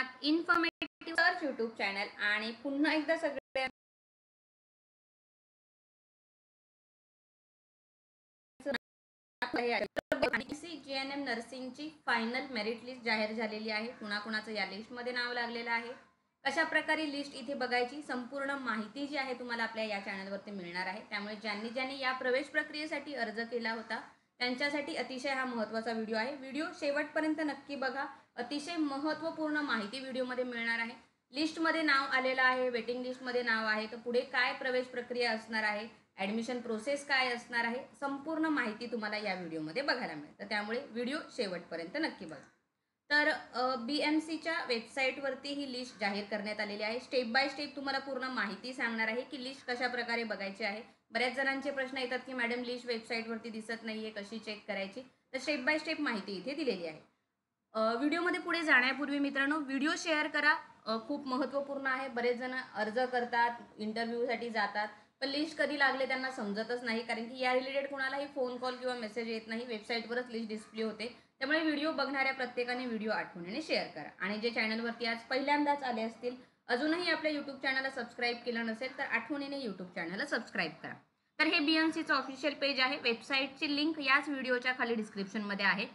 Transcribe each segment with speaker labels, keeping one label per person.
Speaker 1: आहात informative search YouTube channel आणि पुन्हा एकदा सगळे GNM नर्सिंगची फायनल मेरिट लिस्ट जाहीर झालेली आहे। कुणाकुणाचं या लिस्टमध्ये नाव लागलेलं आहे, कशा प्रकारे लिस्ट इथे बघायची संपूर्ण माहिती जी आहे तुम्हाला आपल्या या चॅनलवरती मिळणार आहे। त्यामुळे ज्यांनी या प्रवेश प्रक्रियेसाठी अर्ज केला होता त्यांच्यासाठी अतिशय हा महत्त्वाचा व्हिडिओ आहे। व्हिडिओ शेवटपर्यंत नक्की बघा, अतिशय महत्त्वपूर्ण माहिती व्हिडिओमध्ये मिळणार आहे। लिस्टमध्ये नाव आलेलं आहे, वेटिंग लिस्टमध्ये नाव आहे, तर पुढे काय प्रवेश प्रक्रिया असणार आहे, ॲडमिशन प्रोसेस काय असणार आहे, संपूर्ण माहिती तुम्हाला या व्हिडिओमध्ये बघायला मिळेल। तर त्यामुळे व्हिडिओ शेवटपर्यंत नक्की बघा। तर BMCच्या वेबसाईटवरती ही लिस्ट जाहीर करण्यात आलेली आहे। स्टेप बाय स्टेप तुम्हाला पूर्ण माहिती सांगणार आहे की लिस्ट कशा प्रकारे बघायची आहे। बऱ्याच जणांचे प्रश्न येतात की मॅडम लिस्ट वेबसाईटवरती दिसत नाहीये, कशी चेक करायची, तर स्टेप बाय स्टेप माहिती इथे दिलेली आहे। व्हिडिओमध्ये पुढे जाण्यापूर्वी मित्रांनो व्हिडिओ शेअर करा, खूप महत्त्वपूर्ण आहे। बरेच जण अर्ज करतात, इंटरव्ह्यूसाठी जातात, पण लिस्ट कधी लागले त्यांना समजतच नाही, कारण की या रिलेटेड कोणालाही फोन कॉल किंवा मेसेज येत नाही, वेबसाईटवरच लिस्ट डिस्प्ले होते। त्यामुळे व्हिडिओ बघणाऱ्या प्रत्येकाने व्हिडिओ आठवणीने शेअर करा। आणि जे चॅनलवरती आज पहिल्यांदाच आले असतील, अजूनही आपल्या यूट्यूब चॅनलला सबस्क्राईब केलं नसेल तर आठवणीने यूट्यूब चॅनलला सबस्क्राईब करा। तर हे BMCचं ऑफिशियल पेज आहे, वेबसाईटची लिंक याच व्हिडिओच्या खाली डिस्क्रिप्शनमध्ये आहे।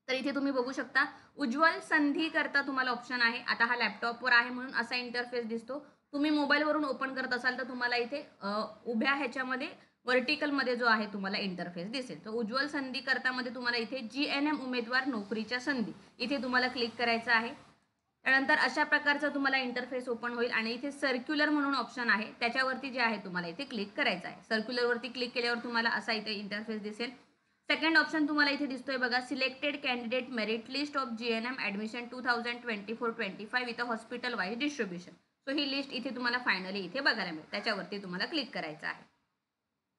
Speaker 1: तर इथे तुम्ही बघू शकता उज्ज्वल संधी करता तुम्हाला ऑप्शन आहे। आता हा लॅपटॉपवर आहे म्हणून असा इंटरफेस दिसतो, तुम्ही मोबाईलवरून ओपन करत असाल तर तुम्हाला इथे उभ्या ह्याच्यामध्ये वर्टिकलमध्ये जो आहे तुम्हाला इंटरफेस दिसेल। तर उज्ज्वल संधी करतामध्ये तुम्हाला इथे GNM उमेदवार नोकरीच्या संधी इथे तुम्हाला क्लिक करायचं आहे। त्यानंतर अशा प्रकारचा तुम्हाला इंटरफेस ओपन होईल आणि इथे सर्क्युलर म्हणून ऑप्शन आहे, त्याच्यावरती जे आहे तुम्हाला इथे क्लिक करायचं आहे। सर्क्युलरवरती क्लिक केल्यावर तुम्हाला असा इथे इंटरफेस दिसेल। सेकंड ऑप्शन तुम्हाला इथे दिसतोय बघा, selected candidate merit list of GNM admission 2024-25 with hospital wise distribution. So he list इथे तुम्हाला फायनली इथे बघायला मिळेल, त्याच्यावरती तुम्हाला क्लिक करायचं आहे।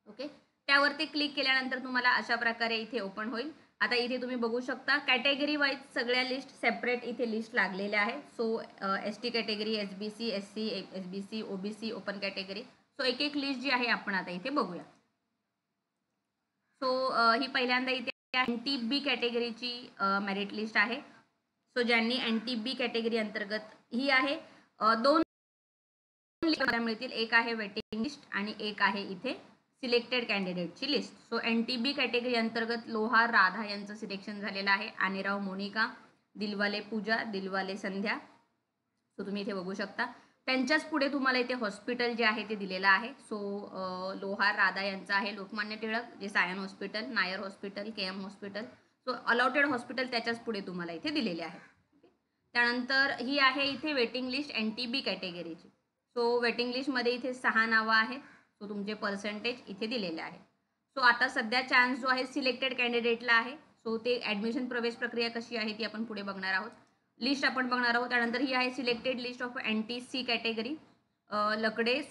Speaker 1: ओके, त्यावरती क्लिक केल्यानंतर तुम्हाला अशा प्रकारे इथे ओपन होईल। आता इथे तुम्ही बघू शकता कॅटेगरी वाईज सगळ्या लिस्ट सेपरेट इथे लिस्ट लागलेल्या आहे। So ST category, SBC, SC, SBC, OBC, open category, so एक एक लिस्ट जी आहे आपण आता इथे बघूया। सो ही पहिल्यांदा इथे NTB कॅटेगरीची मेरिट लिस्ट आहे। सो ज्यांनी NTB कॅटेगरी अंतर्गत ही आहे, दोन लिस्ट मिळतील, एक आहे वेटिंग लिस्ट आणि एक आहे इथे सिलेक्टेड कॅन्डिडेटची लिस्ट। सो NTB कॅटेगरी अंतर्गत लोहार राधा यांचं सिलेक्शन झालेलं आहे, आनेराव मोनिका, दिलवाले पूजा, दिलवाले संध्या। सो तुम्ही इथे बघू शकता त्यांच्याच पुढे तुम्हाला इथे हॉस्पिटल जे आहे ते दिलेलं आहे। सो लोहार राधा यांचं आहे लोकमान्य टिळक, जे Sion hospital, Nair hospital, KM hospital, so allotted hospital त्याच्याच पुढे तुम्हाला इथे दिलेले आहे। त्यानंतर ही आहे इथे वेटिंग लिस्ट NTB कॅटेगरीची। सो वेटिंग लिस्टमध्ये इथे 6 नावं आहेत। सो तुमचे पर्सेंटेज इथे दिलेले आहे। सो आता सध्या चान्स जो आहे सिलेक्टेड कॅन्डिडेटला आहे। सो ते ॲडमिशन प्रवेश प्रक्रिया कशी आहे ती आपण पुढे बघणार आहोत, लिस्ट आपण बघणार आहोत। त्यानंतर ही आहे selected list of NTC category, Lakade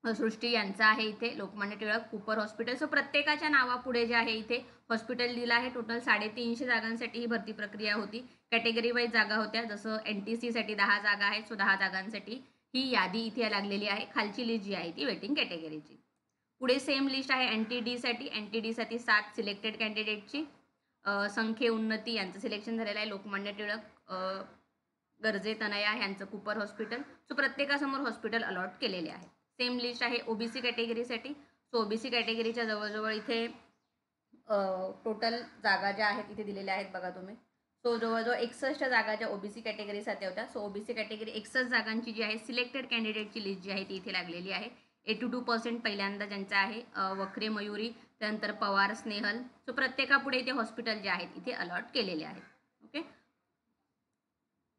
Speaker 1: Srushti यांचा आहे इथे Lokmanya Tilak, Cooper hospital. So प्रत्येकाच्या नावापुढे जे आहे इथे हॉस्पिटल दिलं आहे। टोटल 350 जागांसाठी ही भरती प्रक्रिया होती, कॅटेगरी वाईज जागा होत्या, जसं NTC साठी 10 जागा आहेत। सो 10 जागांसाठी ही यादी इथे लागलेली आहे। खालची लिस्ट जी आहे ती वेटिंग कॅटेगरीची। पुढे सेम लिस्ट आहे NTD साठी 7 सिलेक्टेड कॅन्डिडेटची, संख्ये उन्नती यांचं सिलेक्शन झालेलं आहे, लोकमान्य टिळक, गरजे तनया यांचं कूपर हॉस्पिटल। सो प्रत्येकासमोर हॉस्पिटल अलॉट केलेले आहे। सेम लिस्ट आहे OBC कॅटेगरीसाठी। सो OBC कॅटेगरीच्या जवळजवळ इथे टोटल जागा ज्या आहेत इथे दिलेल्या आहेत बघा तुम्ही। सो जवळजवळ 61 जागा ज्या OBC कॅटेगरीसाठी होत्या। सो OBC कॅटेगरी 61 जागांची जी आहे सिलेक्टेड कॅन्डिडेटची लिस्ट जी आहे ती इथे लागलेली आहे। 82% पहिल्यांदा ज्यांचं आहे, वखरे मयुरी, त्यानंतर पवार स्नेहल। सो प्रत्येकापुढे इथे हॉस्पिटल जे आहेत इथे अलॉट केलेले आहेत। ओके,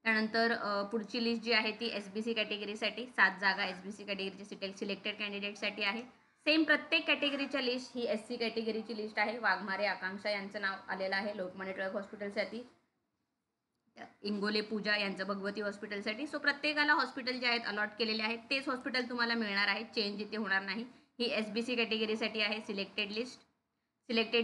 Speaker 1: त्यानंतर पुढची लिस्ट जी आहे ती SBC कॅटेगरीसाठी 7 जागा SBC कॅटेगरीची सिलेक्टेड कॅन्डिडेटसाठी आहे। सेम प्रत्येक कॅटेगरीच्या लिस्ट ही SC कॅटेगरीची लिस्ट आहे। वाघमारे आकांक्षा यांचं नाव आलेलं आहे लोकमान्य टिळक हॉस्पिटलसाठी, इंगोले पूजा यांचं भगवती हॉस्पिटलसाठी। सो प्रत्येकाला हॉस्पिटल जे आहेत अलॉट केलेले आहेत, तेच हॉस्पिटल तुम्हाला मिळणार आहे, चेंज इथे होणार नाही। ही SBC कॅटेगरीसाठी आहे सिलेक्टेड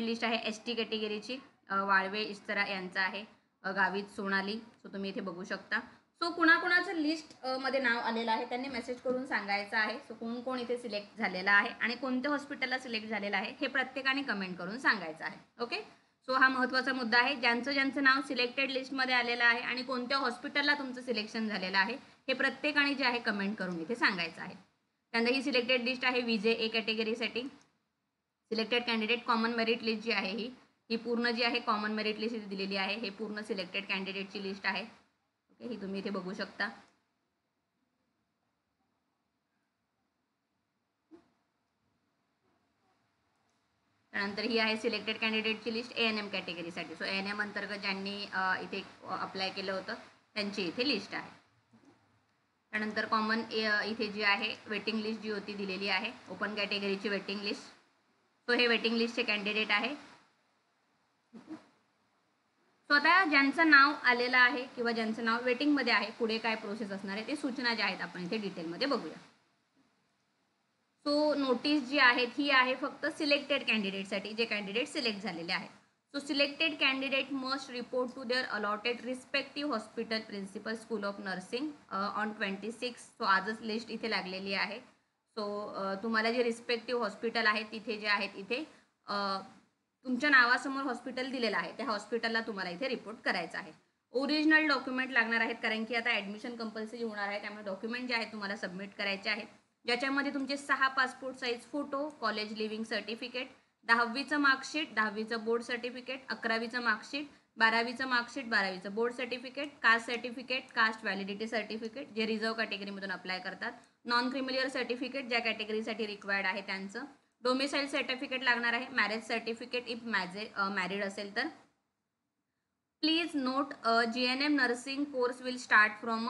Speaker 1: लिस्ट आहे ST कॅटेगरीची, वाळवे इस्तरा यांचं आहे, गावित सोनाली। सो तुम्ही इथे बघू शकता। सो कुणाकुणाचं लिस्ट मध्ये नाव आलेलं आहे त्यांनी मेसेज करून सांगायचं आहे। सो कोण कोण इथे सिलेक्ट झालेला आहे आणि कोणत्या हॉस्पिटलला सिलेक्ट झालेलं आहे हे प्रत्येकाने कमेंट करून सांगायचं आहे। ओके, सो हा महत्त्वाचा मुद्दा आहे. ज्यांचं नाव सिलेक्टेड लिस्टमध्ये आलेलं आहे आणि कोणत्या हॉस्पिटलला तुमचं सिलेक्शन झालेलं आहे हे प्रत्येकाने जे आहे कमेंट करून इथे सांगायचं आहे. त्यानंतर ही सिलेक्टेड लिस्ट आहे VJ A कॅटेगरीसाठी. Selected candidate common merit list जी आहे ही पूर्ण जी आहे कॉमन मेरिट लिस्ट दिलेली आहे. हे पूर्ण सिलेक्टेड कॅन्डिडेटची लिस्ट आहे. ओके, ही तुम्ही इथे बघू शकता. त्यानंतर ही आहे सिलेक्टेड कॅन्डिडेटची लिस्ट ANM कॅटेगरीसाठी. सो ANM अंतर्गत ज्यांनी इथे अप्लाय केलं होतं त्यांची इथे लिस्ट आहे. त्यानंतर कॉमन इथे जी आहे वेटिंग लिस्ट जी होती दिलेली आहे, ओपन कॅटेगरीची वेटिंग लिस्ट. सो हे वेटिंग लिस्टचे कॅन्डिडेट आहे. सो आता ज्यांचं नाव आलेलं आहे किंवा ज्यांचं नाव वेटिंगमध्ये आहे, पुढे काय प्रोसेस असणार आहे ते सूचना ज्या आहेत आपण इथे डिटेलमध्ये बघूया. सो नोटीस जी आहेत ही आहे फक्त सिलेक्टेड कॅन्डिडेटसाठी, जे कॅन्डिडेट सिलेक्ट झालेले आहेत. So selected candidate must report to their allotted respective hospital principal school of nursing on 26. So आजच लिस्ट इथे लागलेली आहे. सो तुम्हाला जे रिस्पेक्टिव्ह हॉस्पिटल आहेत तिथे जे आहेत इथे तुमच्या नावासमोर हॉस्पिटल दिलेलं आहे त्या हॉस्पिटलला तुम्हाला इथे रिपोर्ट करायचं आहे. ओरिजिनल डॉक्युमेंट लागणार आहेत, कारण की आता ॲडमिशन कंपल्सरी होणार आहे. त्यामुळे डॉक्युमेंट जे आहेत तुम्हाला सबमिट करायचे आहेत, ज्याच्यामध्ये तुमचे 6 passport size photo, college leaving certificate, 10वीचं मार्कशीट, 10वीचं बोर्ड सर्टिफिकेट, 11वीचं मार्कशीट, 12वीचं मार्कशीट, 12वीचं board certificate, caste certificate, caste validity certificate जे रिझर्व कॅटेगरीमधून अप्लाय करतात, नॉन क्रिमिलियर सर्टिफिकेट ज्या कॅटेगरीसाठी रिक्वायर्ड आहे त्यांचं, डोमिसाईल सर्टिफिकेट लागणार आहे, मॅरेज सर्टिफिकेट इफ मॅरिड असेल तर. Please note GNM nursing course will start from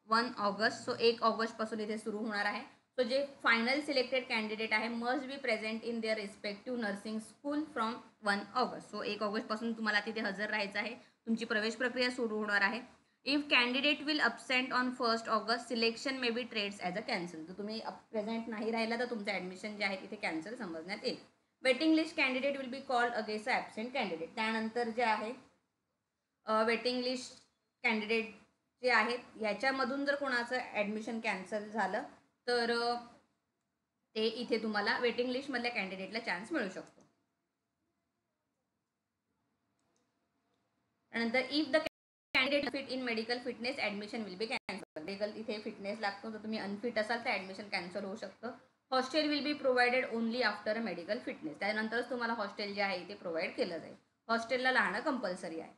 Speaker 1: 1 August. So 1 ऑगस्टपासून इथे सुरू होणार आहे. सो जे फायनल सिलेक्टेड कॅन्डिडेट आहे must be present in their respective nursing school from 1 August. So 1 ऑगस्टपासून तुम्हाला तिथे हजर राहायचं आहे. तुमची प्रवेश प्रक्रिया सुरू होणार आहे. If candidate will absent on 1 August selection may be treated as a cancel. तर तुम्ही प्रेझेंट नाही राहिला तर तुमचं ॲडमिशन जे आहे तिथे कॅन्सल समजण्यात येईल. Waiting list candidate will be called against a absent candidate. त्यानंतर जे आहे वेटिंग लिस्ट कॅन्डिडेट जे आहेत ह्याच्यामधून जर कोणाचं ॲडमिशन कॅन्सल झालं तर ते इथे तुम्हाला वेटिंग लिस्टमधल्या कॅन्डिडेटला चान्स मिळू शकतो. त्यानंतर if the candidate fit in medical fitness admission will be cancel. Medical इथे फिटनेस लागतो, तर तुम्ही अनफिट असाल तर ॲडमिशन कॅन्सल होऊ शकतं. Hostel will be provided only after medical fitness. त्यानंतरच तुम्हाला हॉस्टेल जे आहे इथे प्रोव्हाइड केलं जाईल. हॉस्टेलला राहणं कंपल्सरी आहे.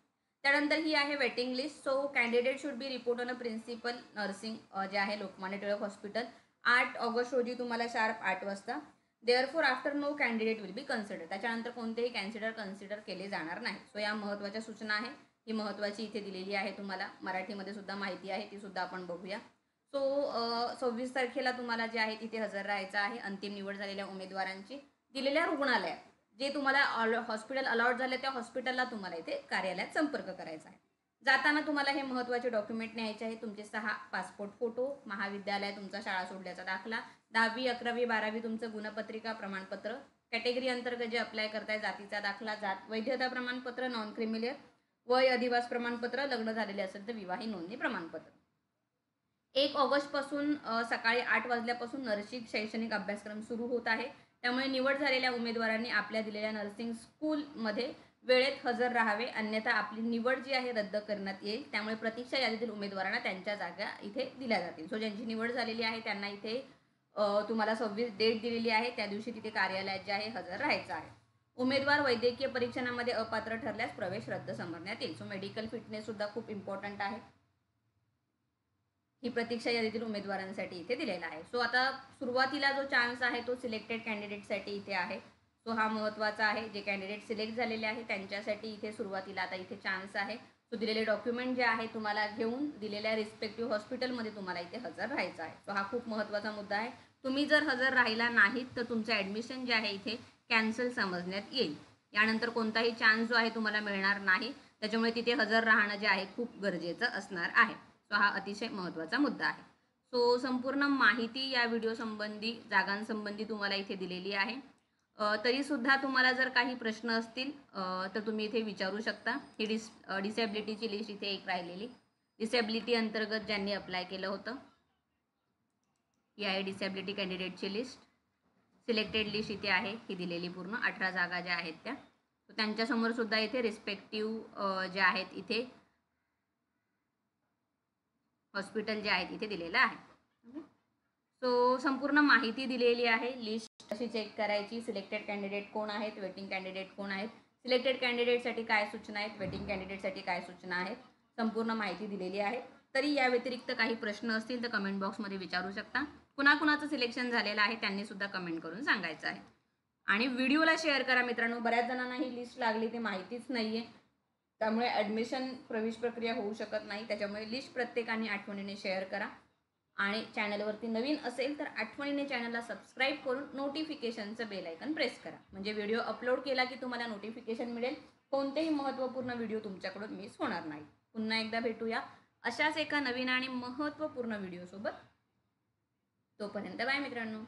Speaker 1: त्यानंतर ही आहे waiting list. So candidate should be report on a principal nursing जे आहे लोकमान्य टिळक हॉस्पिटल 8 ऑगस्ट रोजी तुम्हाला शार्प 8 वाजता. Therefore after no candidate will be consider. त्याच्यानंतर कोणतेही कन्सिडर केले जाणार नाही. सो या महत्त्वाच्या सूचना आहे, ही महत्त्वाची इथे दिलेली आहे. तुम्हाला मराठीमध्ये सुद्धा माहिती आहे, ती सुद्धा आपण बघूया. सो 26 तारखेला तुम्हाला जे आहे तिथे हजर राहायचं आहे. अंतिम निवड झालेल्या उमेदवारांची दिलेल्या रुग्णालयात जे तुम्हाला हॉस्पिटल अलॉट झाले त्या हॉस्पिटलला तुम्हाला इथे कार्यालयात संपर्क करायचा आहे. जाताना तुम्हाला हे महत्त्वाचे डॉक्युमेंट न्यायचे आहे. तुमचे 6 पासपोर्ट फोटो, महाविद्यालय तुमचा शाळा सोडल्याचा दाखला, 10वी 11वी 12वी तुमचं गुणपत्रिका प्रमाणपत्र, कॅटेगरी अंतर्गत जे अप्लाय करताय जातीचा दाखला, जात वैधता प्रमाणपत्र, नॉन क्रिमिलियर, वय अधिवास प्रमाणपत्र, लग्न झालेले असेल तर विवाही नोंदणी प्रमाणपत्र. 1 ऑगस्टपासून सकाळी 8 वाजल्यापासून नर्सिंग शैक्षणिक अभ्यासक्रम सुरू होत आहे. त्यामुळे निवड झालेल्या उमेदवारांनी आपल्या दिलेल्या नर्सिंग स्कूलमध्ये वेळेत हजर राहावे, अन्यथा आपली निवड जी आहे रद्द करण्यात येईल. त्यामुळे प्रतीक्षा यादीतील उमेदवारांना त्यांच्या जागा इथे दिल्या जातील. सो ज्यांची निवड झालेली आहे त्यांना इथे तुम्हाला 26 डेट दिलेली आहे, त्या दिवशी तिथे कार्यालयात जे आहे हजर राहायचं आहे. उमेदवार वैद्यकीय परीक्षणामध्ये अपात्र ठरल्यास प्रवेश रद्द समजण्यात येईल. सो मेडिकल फिटनेस सुद्धा खूप इम्पॉर्टंट आहे, ही प्रतीक्षा यादीतील उमेदवारांसाठी इथे दिलेला आहे. सो आता सुरुवातीला जो चान्स आहे तो सिलेक्टेड कॅन्डिडेटसाठी इथे आहे. सो हा महत्त्वाचा आहे. जे कॅन्डिडेट सिलेक्ट झालेले आहे त्यांच्यासाठी इथे सुरुवातीला आता इथे चान्स आहे. सो दिलेले डॉक्युमेंट जे आहे तुम्हाला घेऊन दिलेल्या रिस्पेक्टिव्ह हॉस्पिटलमध्ये तुम्हाला इथे हजर राहायचं आहे. सो हा खूप महत्त्वाचा मुद्दा आहे. तुम्ही जर हजर राहिला नाहीत तर तुमचं ॲडमिशन जे आहे इथे कॅन्सल समजण्यात येईल. यानंतर कोणताही चान्स जो आहे तुम्हाला मिळणार नाही. त्याच्यामुळे तिथे हजर राहणं जे आहे खूप गरजेचं असणार आहे. सो हा अतिशय महत्त्वाचा मुद्दा आहे. सो संपूर्ण माहिती या व्हिडिओ संबंधी जागांसंबंधी तुम्हाला इथे दिलेली आहे. तरीसुद्धा तुम्हाला जर काही प्रश्न असतील तर तुम्ही इथे विचारू शकता. ही डिसेबिलिटीची लिस्ट इथे एक राहिलेली, डिसेबिलिटी अंतर्गत ज्यांनी अप्लाय केलं होतं ही आहे डिसेबिलिटी कॅन्डिडेटची लिस्ट. सिलेक्टेड लिस्ट इथे आहे ही दिलेली पूर्ण 18 जागा ज्या आहेत त्या. त्यांच्यासमोर सुद्धा इथे रिस्पेक्टिव्ह जे आहेत इथे हॉस्पिटल जे आहेत इथे दिलेलं आहे. सो संपूर्ण माहिती दिलेली आहे. लिस्ट कशी चेक करायची, सिलेक्टेड कॅन्डिडेट कोण आहेत, वेटिंग कॅन्डिडेट कोण आहेत, सिलेक्टेड कॅन्डिडेटसाठी काय सूचना आहेत, वेटिंग कॅन्डिडेटसाठी काय सूचना आहेत, संपूर्ण माहिती दिलेली आहे. तरी या व्यतिरिक्त काही प्रश्न असतील तर कमेंट बॉक्समध्ये विचारू शकता. कुणाकुणाचं सिलेक्शन झालेलं आहे त्यांनी सुद्धा कमेंट करून सांगायचं आहे. आणि व्हिडिओला शेअर करा मित्रांनो. बऱ्याच जणांना ही लिस्ट लागली ते माहितीच नाही आहे, त्यामुळे ॲडमिशन प्रवेश प्रक्रिया होऊ शकत नाही. त्याच्यामुळे लिस्ट प्रत्येकाने आठवणीने शेअर करा. आणि चॅनलवरती नवीन असेल तर आठवणीने चॅनलला सबस्क्राईब करून नोटिफिकेशनचं बेल आयकन प्रेस करा. म्हणजे व्हिडिओ अपलोड केला की तुम्हाला नोटिफिकेशन मिळेल. कोणतेही महत्त्वपूर्ण व्हिडिओ तुमच्याकडून मिस होणार नाही. पुन्हा एकदा भेटूया अशाच एका नवीन आणि महत्त्वपूर्ण व्हिडिओसोबत. तोपर्यंत बाय मित्रांनो.